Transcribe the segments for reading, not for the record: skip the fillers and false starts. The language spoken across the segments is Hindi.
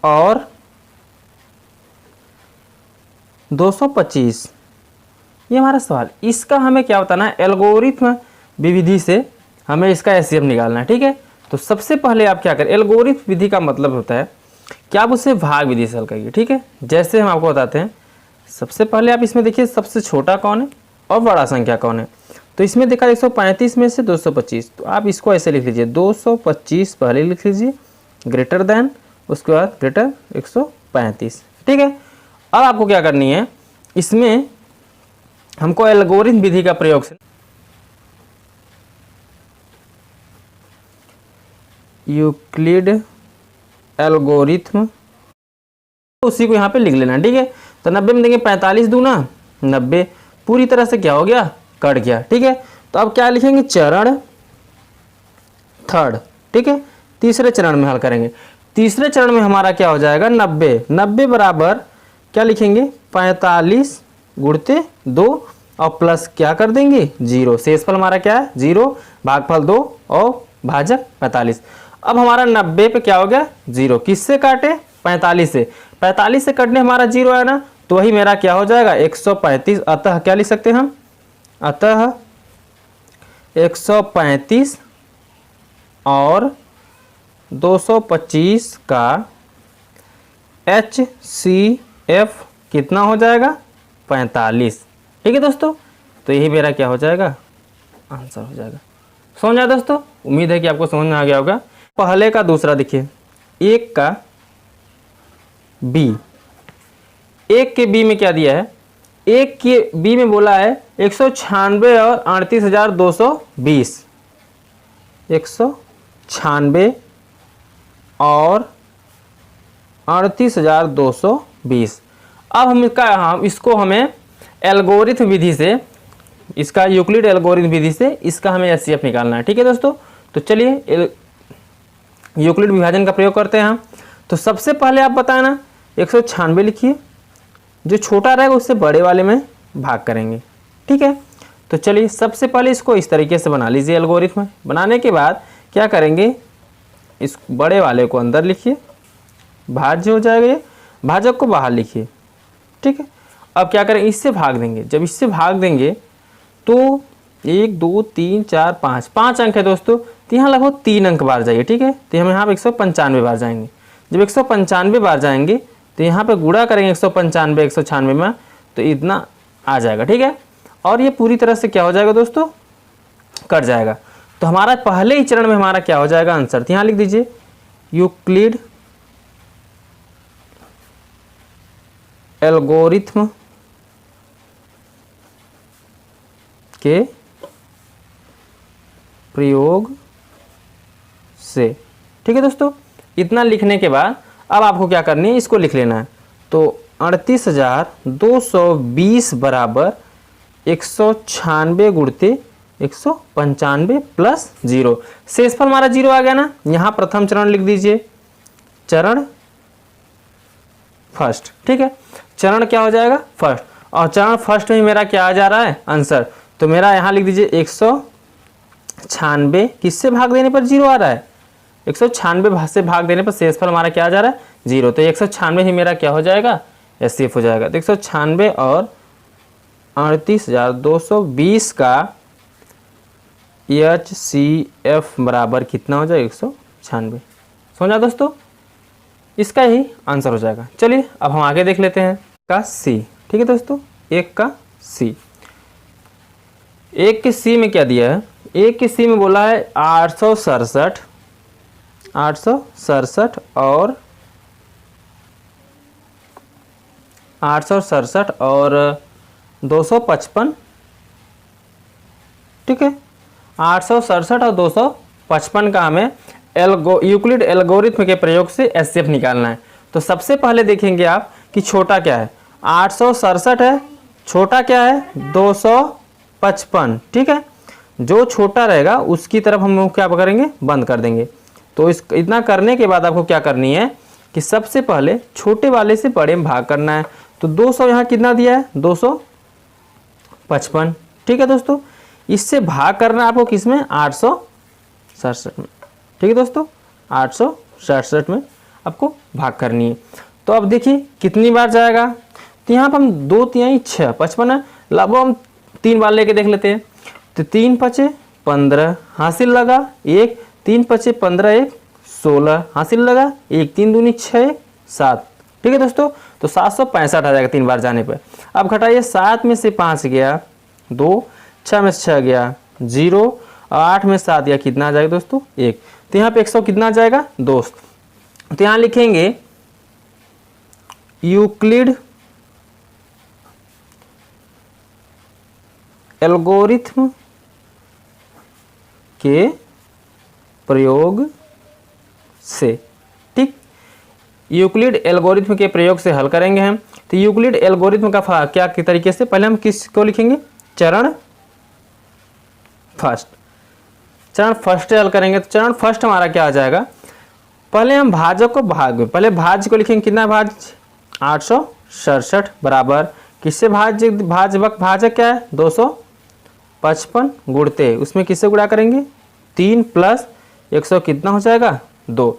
और 225, ये हमारा सवाल। इसका हमें क्या बताना है, एल्गोरिथ्म विधि से हमें इसका एचसीएफ निकालना है। ठीक है, तो सबसे पहले आप क्या करें, एल्गोरिथ्म विधि का मतलब होता है कि आप उसे भाग विधि से हल करिए। ठीक है, जैसे हम आपको बताते हैं, सबसे पहले आप इसमें देखिए सबसे छोटा कौन है और बड़ा संख्या कौन है। तो इसमें देखा 135 में से 225, तो आप इसको ऐसे लिख लीजिए, 225 पहले लिख लीजिए, ग्रेटर देन, उसके बाद ग्रेटर 135। ठीक है, अब आपको क्या करनी है, इसमें हमको एल्गोरिथ्म विधि का प्रयोग से यूक्लिड एल्गोरिथ्म, उसी को यहाँ पे लिख लेना। ठीक है, तो 90 में देंगे 45 दूना 90, पूरी तरह से क्या हो गया, कट गया। ठीक है, तो अब क्या लिखेंगे, चरण थर्ड। ठीक है, तीसरे चरण में हल करेंगे। तीसरे चरण में हमारा क्या हो जाएगा, 90, 90 बराबर क्या लिखेंगे, 45 गुणते 2 और प्लस क्या कर देंगे 0, शेषफल हमारा क्या है 0, भागफल 2 और भाजक 45। अब हमारा 90 पे क्या हो गया 0, किससे काटे, 45 से, 45 से कटने हमारा 0 आया ना, तो वही मेरा क्या हो जाएगा 135। अतः क्या लिख सकते हैं हम, अतः 135 और 225 का HCF कितना हो जाएगा, 45। ठीक है दोस्तों, तो यही मेरा क्या हो जाएगा, आंसर हो जाएगा। समझ आया दोस्तों, उम्मीद है कि आपको समझ में आ गया होगा। पहले का दूसरा देखिए, एक का बी, एक के बी में क्या दिया है, एक के बी में बोला है 196 और 38,220, 196 और 38,220। अब हम इसको हमें एल्गोरिथ्म विधि से, इसका यूक्लिड एल्गोरिथ्म विधि से इसका हमें एचसीएफ निकालना है। ठीक है दोस्तों, तो चलिए यूक्लिड विभाजन का प्रयोग करते हैं हम। तो सबसे पहले आप बताए ना 196 लिखिए, जो छोटा रहेगा उससे बड़े वाले में भाग करेंगे। ठीक है, तो चलिए सबसे पहले इसको इस तरीके से बना लीजिए एल्गोरिथ्म। बनाने के बाद क्या करेंगे, इस बड़े वाले को अंदर लिखिए, भाज्य हो जाएगा ये, भाजक को बाहर लिखिए। ठीक है, अब क्या करें, इससे भाग देंगे। जब इससे भाग देंगे तो 1 2 3 4 5, 5 अंक है दोस्तों, तो यहाँ लगभग 3 अंक बार जाइए। ठीक है, तो हम यहाँ पे 195 बार जाएंगे। जब 195 बार जाएंगे तो यहाँ पे गुणा करेंगे 195 196 में, तो इतना आ जाएगा। ठीक है, और ये पूरी तरह से क्या हो जाएगा दोस्तों, कट जाएगा। तो हमारा पहले ही चरण में हमारा क्या हो जाएगा आंसर, तो यहाँ लिख दीजिए यूक्लिड एल्गोरिथ्म के प्रयोग से। ठीक है दोस्तों, इतना लिखने के बाद अब आपको क्या करनी है, इसको लिख लेना है। तो 38,220 बराबर 196 गुणते 195 प्लस 0, शेषफल हमारा 0 आ गया ना। यहाँ प्रथम चरण लिख दीजिए, चरण फर्स्ट। ठीक है, चरण क्या हो जाएगा फर्स्ट, और चरण फर्स्ट में मेरा क्या आ जा रहा है आंसर, तो मेरा यहाँ लिख दीजिए 196 किससे भाग देने पर 0 आ रहा है, 196 से भाग देने पर शेषफल हमारा क्या आ जा रहा है 0, तो 196 ही मेरा क्या हो जाएगा एचसीएफ हो जाएगा। तो 196 और 38,220 का HCF बराबर कितना हो जाएगा 196। समझा दोस्तों, इसका ही आंसर हो जाएगा। चलिए अब हम आगे देख लेते हैं का सी। ठीक है दोस्तों, एक का सी, एक के सी में क्या दिया है, एक के सी में बोला है 867 और 867 और 255। ठीक है, 867 और 255 का हमें यूक्लिड एल्गोरिथ्म के प्रयोग से एचसीएफ निकालना है। तो सबसे पहले देखेंगे आप कि छोटा क्या है, 867 है, छोटा क्या है 255। ठीक है, जो छोटा रहेगा उसकी तरफ हम क्या करेंगे, बंद कर देंगे। तो इतना करने के बाद आपको क्या करनी है कि सबसे पहले छोटे वाले से बड़े में भाग करना है। तो 200 यहाँ कितना दिया है 255। ठीक है दोस्तों, इससे भाग करना है आपको किसमें 867 में। ठीक है दोस्तों, 867 में। आपको भाग करनी है। तो अब देखिए कितनी बार जाएगा, तो यहाँ पर हम 2 तिहाई 6 55 है, लगभग हम 3 बार लेके देख लेते हैं। तो 3 पचे 15 हासिल लगा, 1 3 पचे 15 1 16 हासिल लगा, 1 3 दूनी 6 1 7। ठीक है दोस्तों, तो 765 आ जाएगा 3 बार जाने पर। अब घटाइए, 7 में से 5 गया 2, 6 में से 6 गया 0 और 8 में 7 गया, कितना आ जाएगा दोस्तों 1। तो यहाँ पे 100 कितना आ जाएगा दोस्त। तो यहाँ लिखेंगे यूक्लिड एल्गोरिथ्म के प्रयोग से, ठीक, यूक्लिड एल्गोरिथ्म के प्रयोग से हल करेंगे हम। तो यूक्लिड एल्गोरिथ्म का क्या के तरीके से, पहले हम किसको लिखेंगे, चरण फर्स्ट, चरण फर्स्ट हल करेंगे। तो चरण फर्स्ट हमारा क्या आ जाएगा, पहले हम भाजक को पहले भाज्य को लिखेंगे, कितना भाज्य 867 बराबर किससे भाजक क्या है 255 गुणते उसमें किससे गुणा करेंगे 3 प्लस 100 कितना हो जाएगा 2।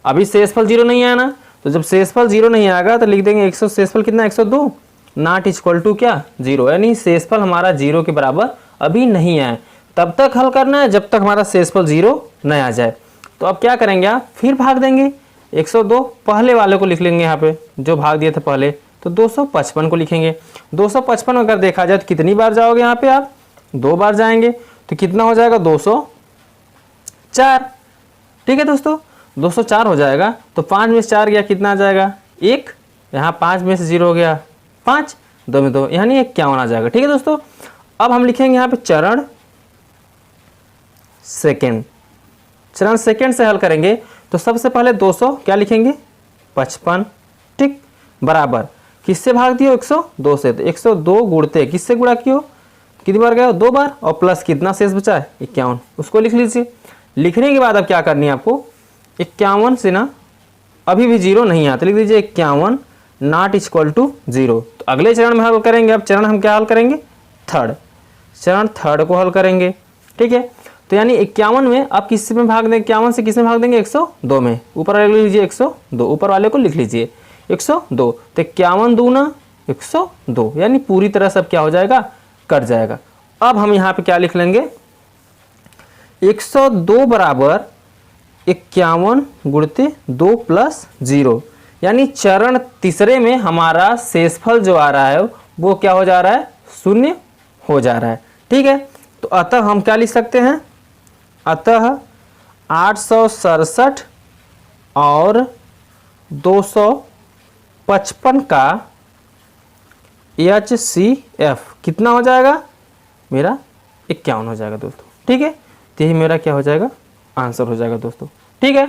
अभी शेषफल 0 नहीं आया ना, तो जब शेषफल 0 नहीं आएगा तो लिख देंगे 100, शेषफल कितना 102 नॉट इक्वल टू क्या 0, यानी शेषफल हमारा 0 के बराबर अभी नहीं आए। तब तक हल करना है जब तक हमारा शेषफल 0 न आ जाए। तो अब क्या करेंगे आप, फिर भाग देंगे 102, पहले वाले को लिख लेंगे यहाँ पे जो भाग दिए थे पहले, तो 255 को लिखेंगे। 255 अगर देखा जाए तो कितनी बार जाओगे यहाँ पे आप, 2 बार जाएंगे, तो कितना हो जाएगा 204। ठीक है दोस्तों, 204 हो जाएगा। तो 5 में से 4 गया, कितना आ जाएगा 1, यहाँ 5 में से 0 हो गया 5, 2 में 2 यानी 51 आ जाएगा। ठीक है दोस्तों, अब हम लिखेंगे यहाँ पे चरण सेकेंड। चरण सेकेंड से हल करेंगे तो सबसे पहले 200 क्या लिखेंगे 55, ठीक, बराबर किससे भाग दियो 102 से, तो 102 गुणते किससे गुणा कियो, कितनी बार गया 2 बार, और प्लस कितना शेष बचा है 51, उसको लिख लीजिए। लिखने के बाद अब क्या करनी है आपको, 51 से ना अभी भी 0 नहीं आता, लिख दीजिए 51 नॉट इक्वल टू 0। तो अगले चरण में हल करेंगे। अब चरण हम क्या हल करेंगे, थर्ड, चरण थर्ड को हल करेंगे। ठीक है, तो यानी 51 में आप किस में भाग देंगे, 51 से किस में भाग देंगे 102 में, ऊपर वाले लिख लीजिए 102, ऊपर वाले को लिख लीजिए 102, तो 51 दूना 102, यानी पूरी तरह सब क्या हो जाएगा कट जाएगा। अब हम यहाँ पे क्या लिख लेंगे 102 बराबर 51 गुणते 2 प्लस 0, यानी चरण तीसरे में हमारा शेषफल जो आ रहा है वो क्या हो जा रहा है 0 हो जा रहा है। ठीक है, तो अतः हम क्या लिख सकते हैं, अतः 867 और 255 का HCF कितना हो जाएगा मेरा 51 हो जाएगा दोस्तों। ठीक है, तो यही मेरा क्या हो जाएगा आंसर हो जाएगा दोस्तों। ठीक है,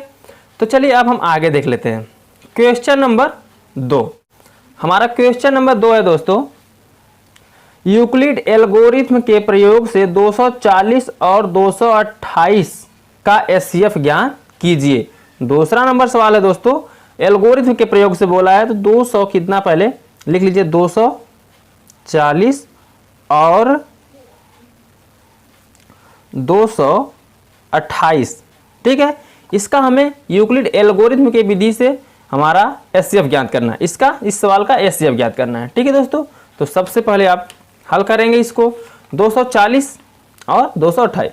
तो चलिए अब हम आगे देख लेते हैं क्वेश्चन नंबर 2। हमारा क्वेश्चन नंबर 2 है दोस्तों, यूक्लिड एल्गोरिथ्म के प्रयोग से 240 और 228 का HCF ज्ञात कीजिए। दूसरा नंबर सवाल है दोस्तों, एल्गोरिथ्म के प्रयोग से बोला है, तो 200 कितना पहले लिख लीजिए 240 और 228। ठीक है, इसका हमें यूक्लिड एल्गोरिथ्म के विधि से हमारा HCF ज्ञात करना है, इसका इस सवाल का HCF ज्ञात करना है। ठीक है दोस्तों, तो सबसे पहले आप हल करेंगे इसको 240 और 228।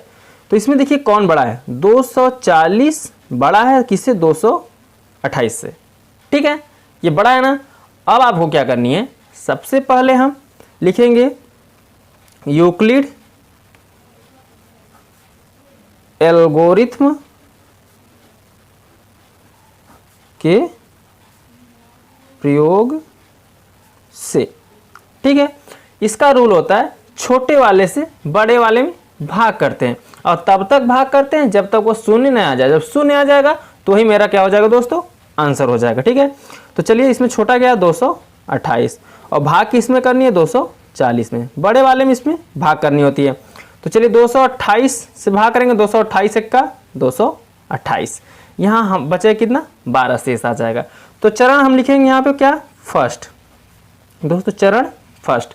तो इसमें देखिए कौन बड़ा है, 240 बड़ा है किससे 228 से। ठीक है, ये बड़ा है ना। अब आपको क्या करनी है, सबसे पहले हम लिखेंगे यूक्लिड एल्गोरिथ्म के प्रयोग से। ठीक है, इसका रूल होता है छोटे वाले से बड़े वाले में भाग करते हैं, और तब तक भाग करते हैं जब तक वो 0 न आ जाए। जब 0 आ जाएगा तो ही मेरा क्या हो जाएगा दोस्तों आंसर हो जाएगा। ठीक है, तो चलिए इसमें छोटा गया 228 और भाग किस में करनी है 240 में, बड़े वाले में इसमें भाग करनी होती है। तो चलिए 228 से भाग करेंगे, 228 का 228, यहाँ हम बचे कितना 12 शेष आ जाएगा। तो चरण हम लिखेंगे यहाँ पे क्या फर्स्ट दोस्तों, चरण फर्स्ट,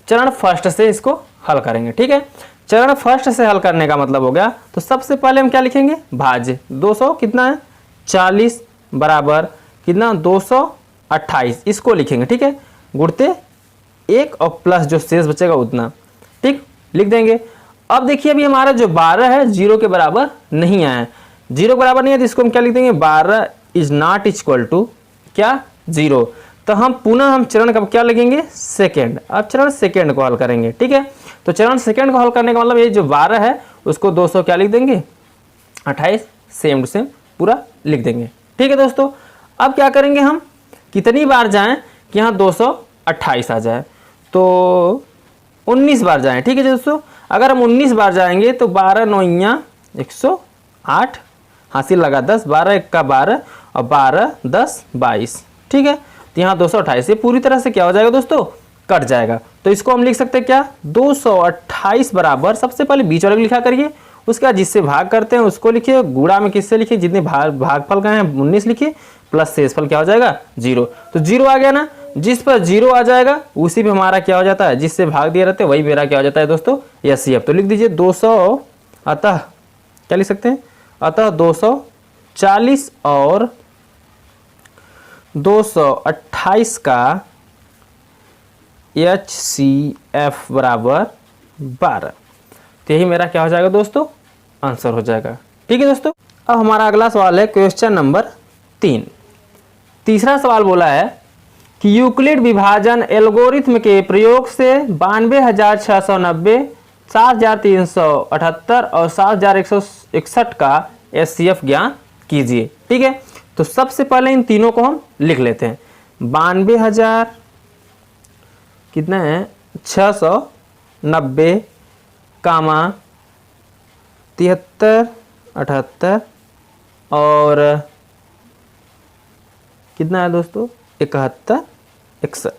चरण फर्स्ट से इसको हल करेंगे। ठीक है, चरण फर्स्ट से हल करने का मतलब हो गया, तो सबसे पहले हम क्या लिखेंगे भाज्य 200 कितना है 40 बराबर कितना 228 इसको लिखेंगे, ठीक है, गुणते 1 और प्लस जो शेष बचेगा उतना, ठीक, लिख देंगे। अब देखिए अभी हमारा जो 12 है 0 के बराबर नहीं आया है, 0 के बराबर नहीं है तो इसको हम क्या लिख देंगे 12 इज नॉट इक्वल टू क्या 0। तो हम पुनः हम चरण का क्या लगेंगे सेकेंड, अब चरण सेकेंड को हल करेंगे, ठीक है। तो चरण सेकेंड को हल करने का मतलब ये जो 12 है उसको 200 क्या लिख देंगे 28 सेम टू सेम पूरा लिख देंगे, ठीक है दोस्तों। अब क्या करेंगे हम कितनी बार जाएं कि यहाँ 228 आ जाए, तो 19 बार जाएं, ठीक है दोस्तों। अगर हम 19 बार जाएंगे तो 12 9 108 हासिल लगा 10, 12 1 का 12 और 12 10 22, ठीक है। तो यहाँ 228 ये पूरी तरह से क्या हो जाएगा दोस्तों कट जाएगा। तो इसको हम लिख सकते हैं क्या 228 बराबर, सबसे पहले बीच वाले को लिखा करिए, उसके बाद जिससे भाग करते हैं उसको लिखिए, गुणा में किससे लिखिए जितने भागफल का है 19 लिखिए, प्लस शेषफल क्या हो जाएगा 0। तो 0 आ गया ना, जिस पर 0 आ जाएगा उसी पे हमारा क्या हो जाता है, जिससे भाग दिया रहते हैं वही मेरा क्या हो जाता है दोस्तों एचसीएफ। तो लिख दीजिए 200, अतः क्या लिख सकते हैं, अतः 240 और 228 का HCF बराबर 12। तो यही मेरा क्या हो जाएगा दोस्तों आंसर हो जाएगा, ठीक है दोस्तों। अब हमारा अगला सवाल है क्वेश्चन नंबर 3। तीसरा सवाल बोला है कि यूक्लिड विभाजन एल्गोरिथ्म के प्रयोग से 92,690, 7,378 और 7,161 का HCF ज्ञात कीजिए, ठीक है। तो सबसे पहले इन तीनों को हम लिख लेते हैं, 92,000 कितना है 690 कामा 73 78 और कितना है दोस्तों 71 61।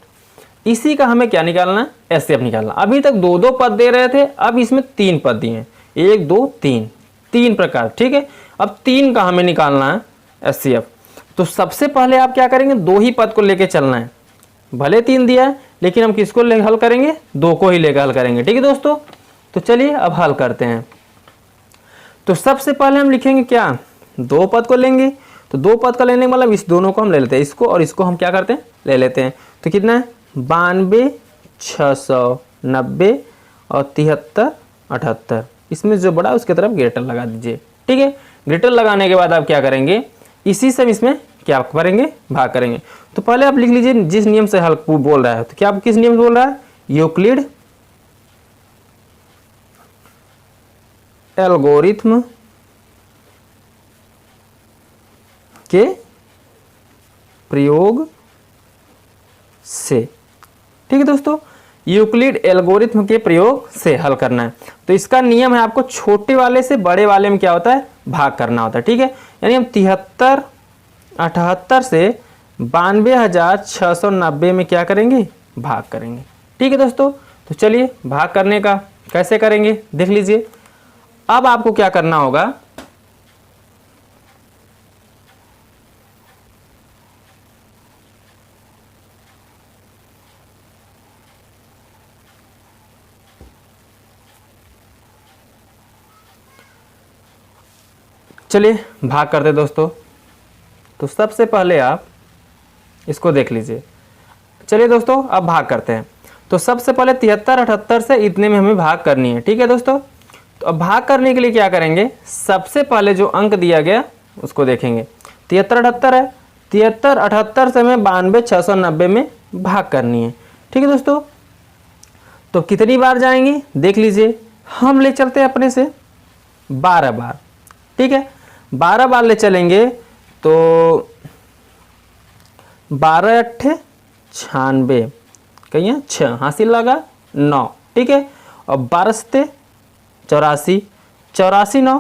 इसी का हमें क्या निकालना है एचसीएफ निकालना। अभी तक 2 पद दे रहे थे, अब इसमें 3 पद दिए हैं, 1 2 3, 3 प्रकार, ठीक है। अब 3 का हमें निकालना है एचसीएफ। तो सबसे पहले आप क्या करेंगे 2 ही पद को लेके चलना है, भले 3 दिया है लेकिन हम किसको ले हल करेंगे 2 को ही लेकर हल करेंगे, ठीक है दोस्तों। तो चलिए अब हल करते हैं। तो सबसे पहले हम लिखेंगे क्या 2 पद को लेंगे, तो 2 पद का लेने का मतलब इस दोनों को हम ले लेते हैं, इसको और इसको हम क्या करते हैं ले लेते हैं। तो कितना है 92 690 और 73 78, इसमें जो बड़ा उसकी तरफ ग्रेटर लगा दीजिए, ठीक है। ग्रेटर लगाने के बाद आप क्या करेंगे इसी से इसमें क्या करेंगे भाग करेंगे। तो पहले आप लिख लीजिए जिस नियम से हल बोल रहा है, तो क्या आप किस नियम से बोल रहा है यूक्लिड एल्गोरिथ्म के प्रयोग से, ठीक है दोस्तों, यूक्लिड एल्गोरिथ्म के प्रयोग से हल करना है। तो इसका नियम है आपको छोटे वाले से बड़े वाले में क्या होता है भाग करना होता है, ठीक है। यानी हम 73 78 से 92,690 में क्या करेंगे भाग करेंगे, ठीक है दोस्तों। तो चलिए भाग करने का कैसे करेंगे देख लीजिए। अब आपको क्या करना होगा चलिए भाग करते दोस्तों। तो सबसे पहले आप इसको देख लीजिए। चलिए दोस्तों अब भाग करते हैं। तो सबसे पहले 73 78 से इतने में हमें भाग करनी है, ठीक है दोस्तों। तो अब भाग करने के लिए क्या करेंगे सबसे पहले जो अंक दिया गया उसको देखेंगे, 73 78 है, 73 78 से हमें 92 690 में भाग करनी है, ठीक है दोस्तों। तो कितनी बार जाएंगे देख लीजिए, हम ले चलते हैं अपने से 12 बार, ठीक है। 12 बार ले चलेंगे तो 12 8 96 कहीं 6 हासिल लगा 9, ठीक है। और 12 84 84 9